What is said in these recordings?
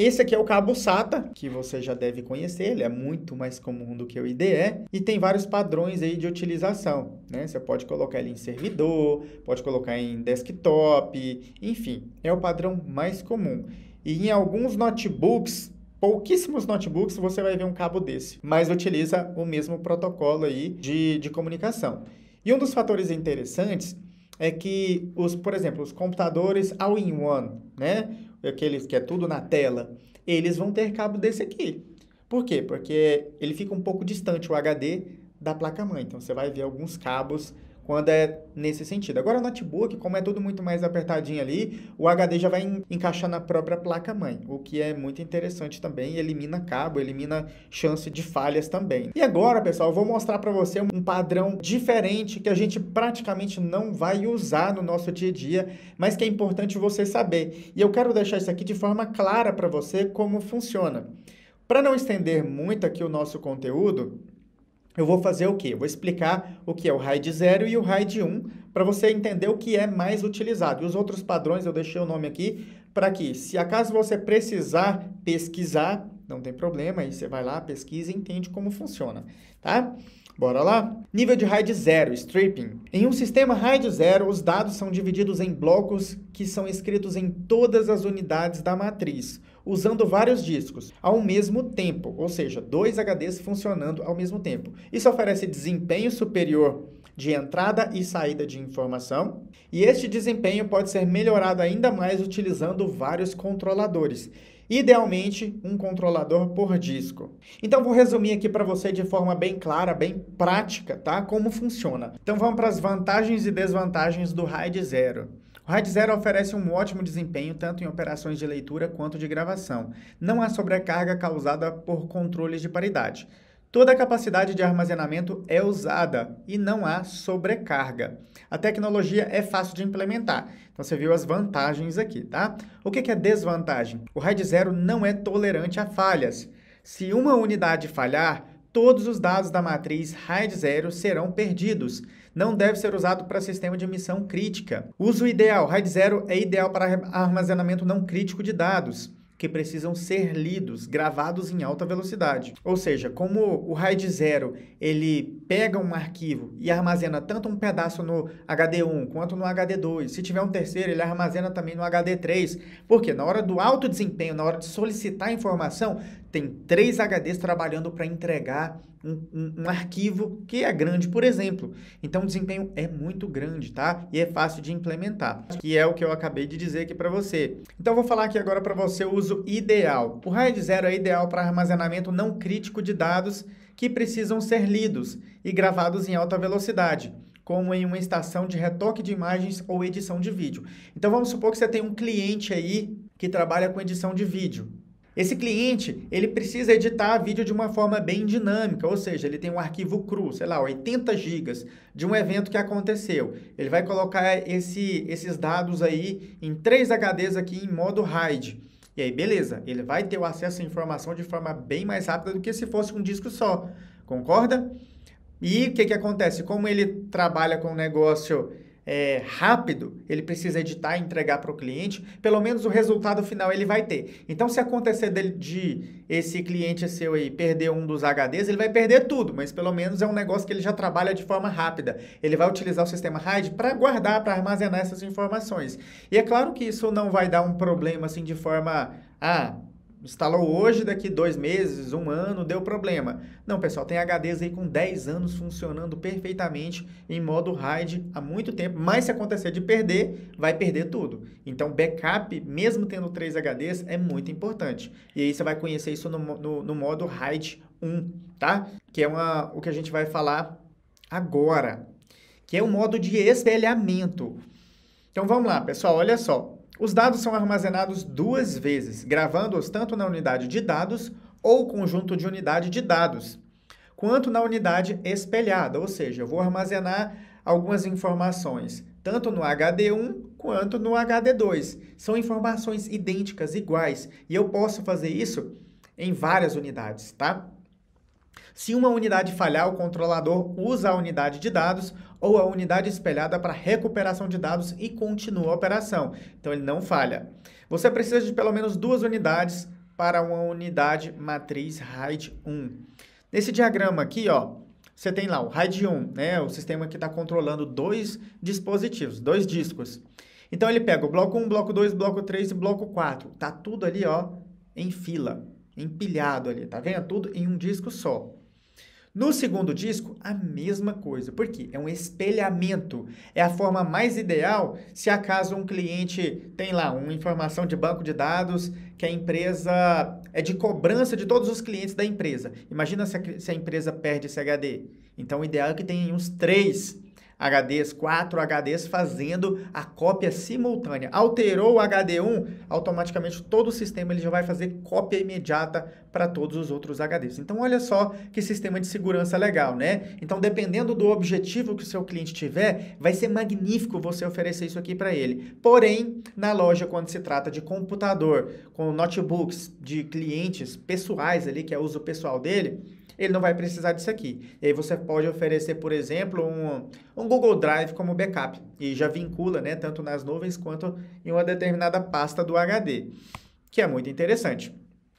Esse aqui é o cabo SATA, que você já deve conhecer, ele é muito mais comum do que o IDE, e tem vários padrões aí de utilização, né? Você pode colocar ele em servidor, pode colocar em desktop, enfim, é o padrão mais comum. E em alguns notebooks, pouquíssimos notebooks, você vai ver um cabo desse, mas utiliza o mesmo protocolo aí de comunicação. E um dos fatores interessantes é que, por exemplo, os computadores all-in-one, né? Aqueles que é tudo na tela, eles vão ter cabo desse aqui. Por quê? Porque ele fica um pouco distante, o HD, da placa-mãe. Então, você vai ver alguns cabos quando é nesse sentido. Agora, o notebook, como é tudo muito mais apertadinho ali, o HD já vai encaixar na própria placa-mãe, o que é muito interessante também, elimina cabo, elimina chance de falhas também. E agora, pessoal, eu vou mostrar para você um padrão diferente que a gente praticamente não vai usar no nosso dia a dia, mas que é importante você saber. E eu quero deixar isso aqui de forma clara para você como funciona. Para não estender muito aqui o nosso conteúdo, eu vou fazer o quê? Eu vou explicar o que é o RAID 0 e o RAID 1 para você entender o que é mais utilizado. E os outros padrões eu deixei o nome aqui para que, se acaso você precisar pesquisar, não tem problema, aí você vai lá, pesquisa e entende como funciona, tá? Bora lá? Nível de RAID 0, stripping. Em um sistema RAID 0, os dados são divididos em blocos que são escritos em todas as unidades da matriz, usando vários discos ao mesmo tempo, ou seja, 2 HDs funcionando ao mesmo tempo. Isso oferece desempenho superior de entrada e saída de informação, e este desempenho pode ser melhorado ainda mais utilizando vários controladores. Idealmente, um controlador por disco. Então, vou resumir aqui para você de forma bem clara, bem prática, tá? Como funciona. Então, vamos para as vantagens e desvantagens do RAID 0. O RAID 0 oferece um ótimo desempenho tanto em operações de leitura quanto de gravação. Não há sobrecarga causada por controles de paridade. Toda a capacidade de armazenamento é usada e não há sobrecarga. A tecnologia é fácil de implementar. Então, você viu as vantagens aqui, tá? O que é desvantagem? O RAID 0 não é tolerante a falhas. Se uma unidade falhar, todos os dados da matriz RAID 0 serão perdidos. Não deve ser usado para sistema de missão crítica. Uso ideal. RAID 0 é ideal para armazenamento não crítico de dados, que precisam ser lidos, gravados em alta velocidade. Ou seja, como o RAID 0, ele pega um arquivo e armazena tanto um pedaço no HD1 quanto no HD2. Se tiver um terceiro, ele armazena também no HD3. Porque na hora do alto desempenho, na hora de solicitar informação, tem 3 HDs trabalhando para entregar um arquivo que é grande, por exemplo. Então, o desempenho é muito grande, tá? E é fácil de implementar, que é o que eu acabei de dizer aqui para você. Então, vou falar aqui agora para você o uso ideal. O RAID 0 é ideal para armazenamento não crítico de dados que precisam ser lidos e gravados em alta velocidade, como em uma estação de retoque de imagens ou edição de vídeo. Então, vamos supor que você tem um cliente aí que trabalha com edição de vídeo. Esse cliente, ele precisa editar vídeo de uma forma bem dinâmica, ou seja, ele tem um arquivo cru, sei lá, 80 GB de um evento que aconteceu. Ele vai colocar esses dados aí em 3 HDs aqui em modo RAID. E aí, beleza, ele vai ter o acesso à informação de forma bem mais rápida do que se fosse um disco só, concorda? E o que acontece? Como ele trabalha com um negócio rápido, ele precisa editar e entregar para o cliente, pelo menos o resultado final ele vai ter. Então, se acontecer de esse cliente seu aí perder um dos HDs, ele vai perder tudo, mas pelo menos é um negócio que ele já trabalha de forma rápida. Ele vai utilizar o sistema RAID para guardar, para armazenar essas informações. E é claro que isso não vai dar um problema assim de forma... instalou hoje, daqui 2 meses, 1 ano, deu problema. Não, pessoal, tem HDs aí com 10 anos funcionando perfeitamente em modo RAID há muito tempo, mas se acontecer de perder, vai perder tudo. Então, backup, mesmo tendo 3 HDs, é muito importante. E aí você vai conhecer isso no modo RAID 1, tá? Que é o que a gente vai falar agora, que é o modo de espelhamento. Então, vamos lá, pessoal, olha só. Os dados são armazenados 2 vezes, gravando-os tanto na unidade de dados ou conjunto de unidade de dados, quanto na unidade espelhada, ou seja, eu vou armazenar algumas informações tanto no HD1 quanto no HD2. São informações idênticas, iguais, e eu posso fazer isso em várias unidades, tá? Se uma unidade falhar, o controlador usa a unidade de dados ou a unidade espelhada para recuperação de dados e continua a operação. Então, ele não falha. Você precisa de pelo menos 2 unidades para uma unidade matriz RAID 1. Nesse diagrama aqui, ó, você tem lá o RAID 1, né? O sistema que está controlando 2 dispositivos, 2 discos. Então, ele pega o bloco 1, bloco 2, bloco 3 e bloco 4. Tá tudo ali, ó, em fila, empilhado ali, tá vendo? Tudo em um disco só. No segundo disco, a mesma coisa. Por quê? É um espelhamento. É a forma mais ideal se acaso um cliente tem lá uma informação de banco de dados que a empresa é de cobrança de todos os clientes da empresa. Imagina se a empresa perde esse HD. Então, o ideal é que tenha uns 3 HDs, 4 HDs fazendo a cópia simultânea. Alterou o HD 1, automaticamente todo o sistema ele já vai fazer cópia imediata para todos os outros HDs. Então, olha só que sistema de segurança legal, né? Então, dependendo do objetivo que o seu cliente tiver, vai ser magnífico você oferecer isso aqui para ele. Porém, na loja, quando se trata de computador, com notebooks de clientes pessoais ali, que é uso pessoal dele, ele não vai precisar disso aqui. E aí você pode oferecer, por exemplo, um Google Drive como backup. E já vincula, né, tanto nas nuvens quanto em uma determinada pasta do HD, que é muito interessante.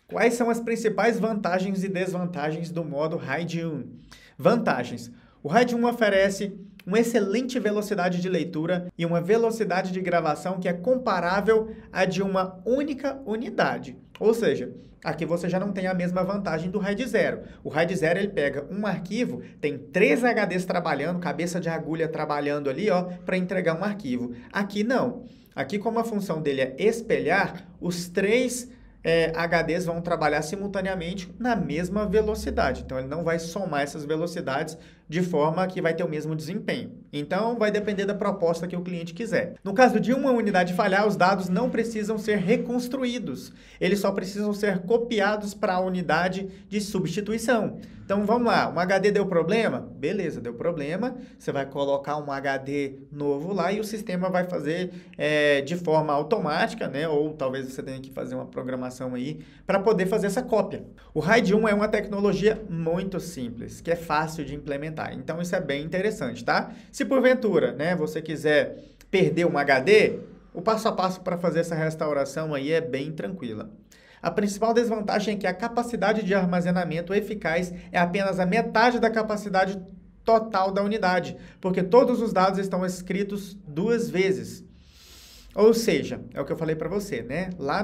Quais são as principais vantagens e desvantagens do modo RAID 1? Vantagens. O RAID 1 oferece uma excelente velocidade de leitura e uma velocidade de gravação que é comparável à de uma única unidade. Ou seja, aqui você já não tem a mesma vantagem do RAID 0. O RAID 0 ele pega um arquivo, tem 3 HDs trabalhando, cabeça de agulha trabalhando ali, ó, para entregar um arquivo. Aqui não. Aqui, como a função dele é espelhar, os 3 HDs vão trabalhar simultaneamente na mesma velocidade. Então, ele não vai somar essas velocidades de forma que vai ter o mesmo desempenho. Então, vai depender da proposta que o cliente quiser. No caso de uma unidade falhar, os dados não precisam ser reconstruídos. Eles só precisam ser copiados para a unidade de substituição. Então, vamos lá. Um HD deu problema? Beleza, deu problema. Você vai colocar um HD novo lá e o sistema vai fazer de forma automática, né? Ou talvez você tenha que fazer uma programação aí para poder fazer essa cópia. O RAID 1 é uma tecnologia muito simples, que é fácil de implementar. Então, isso é bem interessante, tá? Se porventura, né, você quiser perder um HD, o passo a passo para fazer essa restauração aí é bem tranquila. A principal desvantagem é que a capacidade de armazenamento eficaz é apenas a metade da capacidade total da unidade, porque todos os dados estão escritos 2 vezes. Ou seja, é o que eu falei para você, né? Lá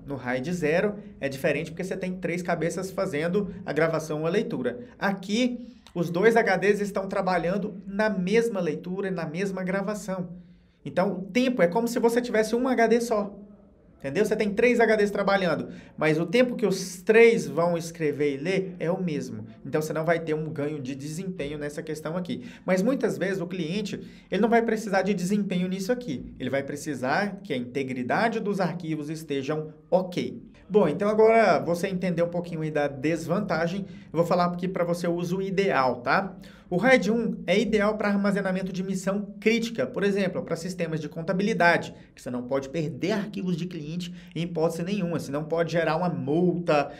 no RAID 0 é diferente porque você tem 3 cabeças fazendo a gravação ou a leitura. Aqui, os 2 HDs estão trabalhando na mesma leitura e na mesma gravação. Então, o tempo é como se você tivesse um HD só. Entendeu? Você tem 3 HDs trabalhando, mas o tempo que os 3 vão escrever e ler é o mesmo. Então, você não vai ter um ganho de desempenho nessa questão aqui. Mas, muitas vezes, o cliente ele não vai precisar de desempenho nisso aqui. Ele vai precisar que a integridade dos arquivos estejam ok. Bom, então agora você entendeu um pouquinho aí da desvantagem, eu vou falar aqui para você o uso ideal, tá? O RAID 1 é ideal para armazenamento de missão crítica, por exemplo, para sistemas de contabilidade, que você não pode perder arquivos de cliente em hipótese nenhuma, senão pode gerar uma multa,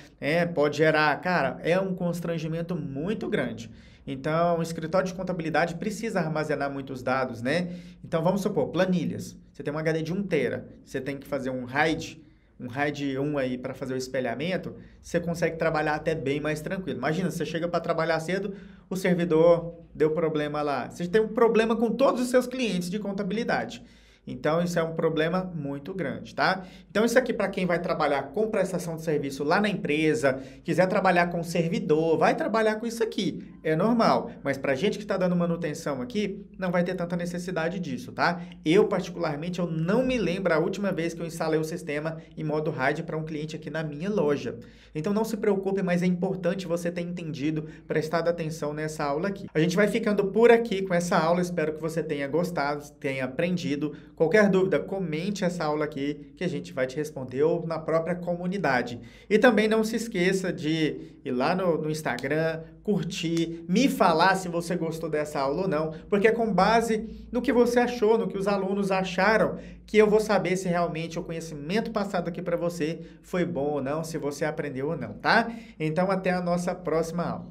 pode gerar, cara, é um constrangimento muito grande. Então, o escritório de contabilidade precisa armazenar muitos dados, né? Então, vamos supor, planilhas. Você tem um HD de 1 TB, você tem que fazer um RAID 1 aí para fazer o espelhamento, você consegue trabalhar até bem mais tranquilo. Imagina, você chega para trabalhar cedo, o servidor deu problema lá. Você tem um problema com todos os seus clientes de contabilidade. Então, isso é um problema muito grande, tá? Então, isso aqui para quem vai trabalhar com prestação de serviço lá na empresa, quiser trabalhar com servidor, vai trabalhar com isso aqui. É normal. Mas para gente que está dando manutenção aqui, não vai ter tanta necessidade disso, tá? Eu, particularmente, eu não me lembro a última vez que eu instalei o sistema em modo RAID para um cliente aqui na minha loja. Então, não se preocupe, mas é importante você ter entendido, prestado atenção nessa aula aqui. A gente vai ficando por aqui com essa aula. Espero que você tenha gostado, tenha aprendido. Qualquer dúvida, comente essa aula aqui que a gente vai te responder ou na própria comunidade. E também não se esqueça de ir lá no Instagram, curtir, me falar se você gostou dessa aula ou não, porque é com base no que você achou, no que os alunos acharam, que eu vou saber se realmente o conhecimento passado aqui para você foi bom ou não, se você aprendeu ou não, tá? Então, até a nossa próxima aula.